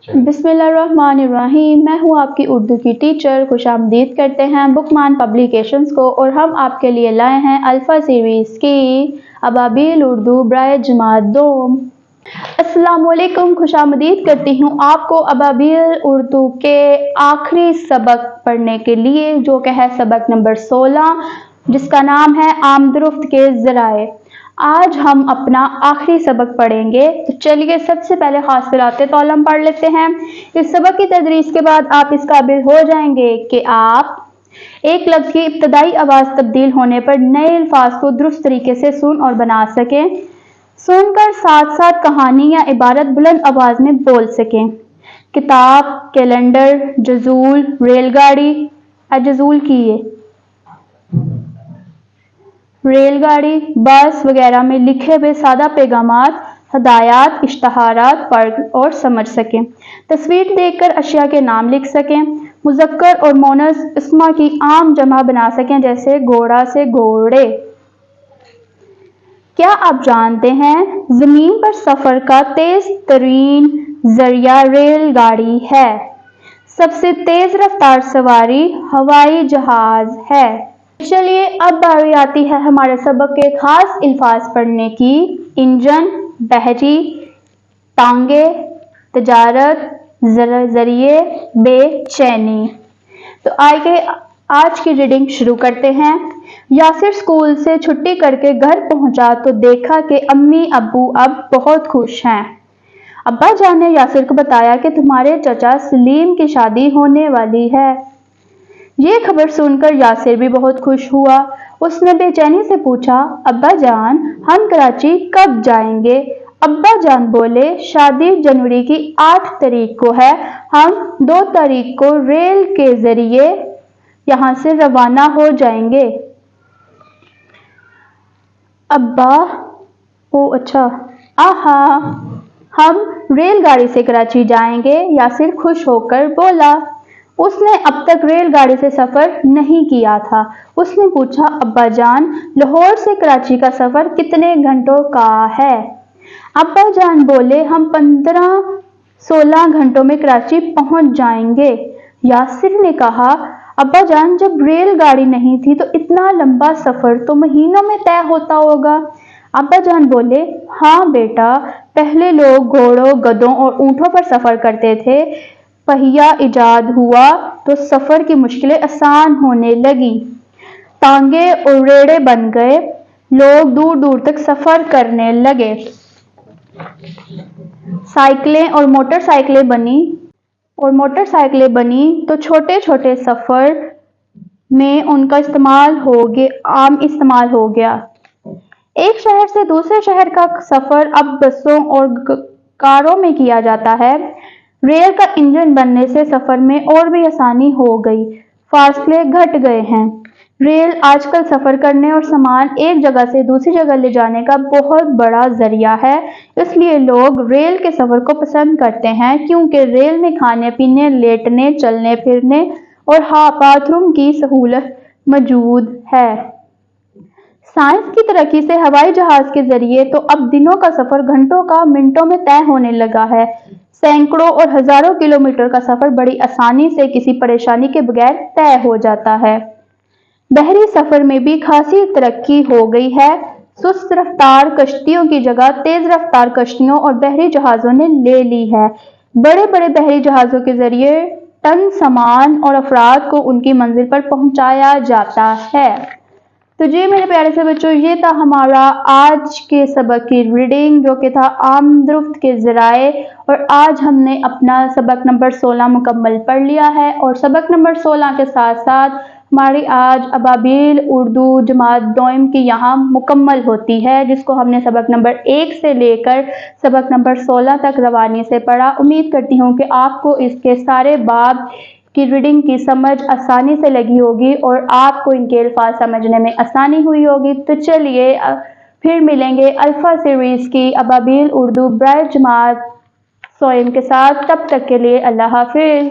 बिस्मिल्लाहिर्रहमानिर्रहीम। मैं हूँ आपकी उर्दू की टीचर। खुश आमदीद करते हैं बुकमान पब्लिकेशंस को, और हम आपके लिए लाए हैं अल्फ़ा सीरीज़ की अबाबिल उर्दू बराए जमात दोम। अस्सलामुअलैकुम, खुश आमदीद करती हूँ आपको अबाबिल उर्दू के आखिरी सबक पढ़ने के लिए, जो कि है सबक नंबर 16, जिसका नाम है आमदरुफ्त के ज़राए। आज हम अपना आखिरी सबक पढ़ेंगे, तो चलिए सबसे पहले हासिलात तौलम पढ़ लेते हैं। इस सबक की तदरीस के बाद आप इस काबिल हो जाएंगे कि आप एक लफ्ज़ की इब्तदाई आवाज़ तब्दील होने पर नए अल्फाज को दुरुस्त तरीके से सुन और बना सकें, सुनकर साथ साथ कहानी या इबारत बुलंद आवाज़ में बोल सकें। किताब, कैलेंडर, जजूल, रेलगाड़ी, जजूल की रेलगाड़ी, बस वगैरह में लिखे हुए सादा पैगामात, हदायत, इश्तहारात पढ़ और समझ सकें। तस्वीर देखकर अशिया के नाम लिख सकें। मुज़क्कर और मोनस इस्मा की आम जमा बना सकें, जैसे घोड़ा से घोड़े। क्या आप जानते हैं ज़मीन पर सफ़र का तेज़ तरीन ज़रिया रेलगाड़ी है। सबसे तेज़ रफ्तार सवारी हवाई जहाज़ है। चलिए अब बारी आती है हमारे सबक के खास अल्फाज पढ़ने की। इंजन, बहरी, टांगे, तजारत, जरिए, बेचैनी। तो आइए आज की रीडिंग शुरू करते हैं। यासिर स्कूल से छुट्टी करके घर पहुंचा तो देखा कि अम्मी अब्बू अब बहुत खुश हैं। अब्बा जान ने यासिर को बताया कि तुम्हारे चचा सलीम की शादी होने वाली है। ये खबर सुनकर यासिर भी बहुत खुश हुआ। उसने बेचैनी से पूछा, अब्बा जान हम कराची कब जाएंगे। अब्बा जान बोले, शादी जनवरी की 8 तारीख को है। हम 2 तारीख को रेल के जरिए यहाँ से रवाना हो जाएंगे। अब्बा, ओ अच्छा, आहा, हम रेलगाड़ी से कराची जाएंगे। यासिर खुश होकर बोला। उसने अब तक रेलगाड़ी से सफ़र नहीं किया था। उसने पूछा, अब्बा जान लाहौर से कराची का सफ़र कितने घंटों का है। अब्बा जान बोले, हम 15-16 घंटों में कराची पहुंच जाएंगे। यासिर ने कहा, अब्बा जान जब रेलगाड़ी नहीं थी तो इतना लंबा सफ़र तो महीनों में तय होता होगा। अब्बा जान बोले, हाँ बेटा, पहले लोग घोड़ों, गधों और ऊँटों पर सफ़र करते थे। पहिया इजाद हुआ तो सफ़र की मुश्किलें आसान होने लगी। टांगे और रेड़े बन गए, लोग दूर दूर तक सफ़र करने लगे। साइकिलें और मोटरसाइकिलें बनी तो छोटे छोटे सफ़र में उनका आम इस्तेमाल हो गया। एक शहर से दूसरे शहर का सफ़र अब बसों और कारों में किया जाता है। रेल का इंजन बनने से सफ़र में और भी आसानी हो गई, फासले घट गए हैं। रेल आजकल सफ़र करने और सामान एक जगह से दूसरी जगह ले जाने का बहुत बड़ा ज़रिया है। इसलिए लोग रेल के सफ़र को पसंद करते हैं, क्योंकि रेल में खाने पीने, लेटने, चलने फिरने और बाथरूम की सहूलत मौजूद है। साइंस की तरक्की से हवाई जहाज के जरिए तो अब दिनों का सफ़र घंटों का मिनटों में तय होने लगा है। सैकड़ों और हज़ारों किलोमीटर का सफ़र बड़ी आसानी से किसी परेशानी के बगैर तय हो जाता है। बहरी सफ़र में भी खासी तरक्की हो गई है। सुस्त रफ्तार कश्तियों की जगह तेज़ रफ्तार कश्तियों और बहरी जहाज़ों ने ले ली है। बड़े बड़े बहरी जहाज़ों के जरिए टन सामान और अफराद को उनकी मंजिल पर पहुंचाया जाता है। तो जी मेरे प्यारे से बच्चों, ये था हमारा आज के सबक की रीडिंग, जो कि था आमदरुफ्त के ज़राए। और आज हमने अपना सबक नंबर 16 मुकम्मल पढ़ लिया है। और सबक नंबर 16 के साथ साथ हमारी आज अबाबिल उर्दू जमात दोम की यहाँ मुकम्मल होती है, जिसको हमने सबक नंबर 1 से लेकर सबक नंबर 16 तक रवानी से पढ़ा। उम्मीद करती हूँ कि आपको इसके सारे बाब की रीडिंग की समझ आसानी से लगी होगी और आपको इनके अल्फाज समझने में आसानी हुई होगी। तो चलिए फिर मिलेंगे अल्फ़ा सीरीज़ की अबाबिल उर्दू बराए जमात दोम के साथ। तब तक के लिए अल्लाह हाफिज़।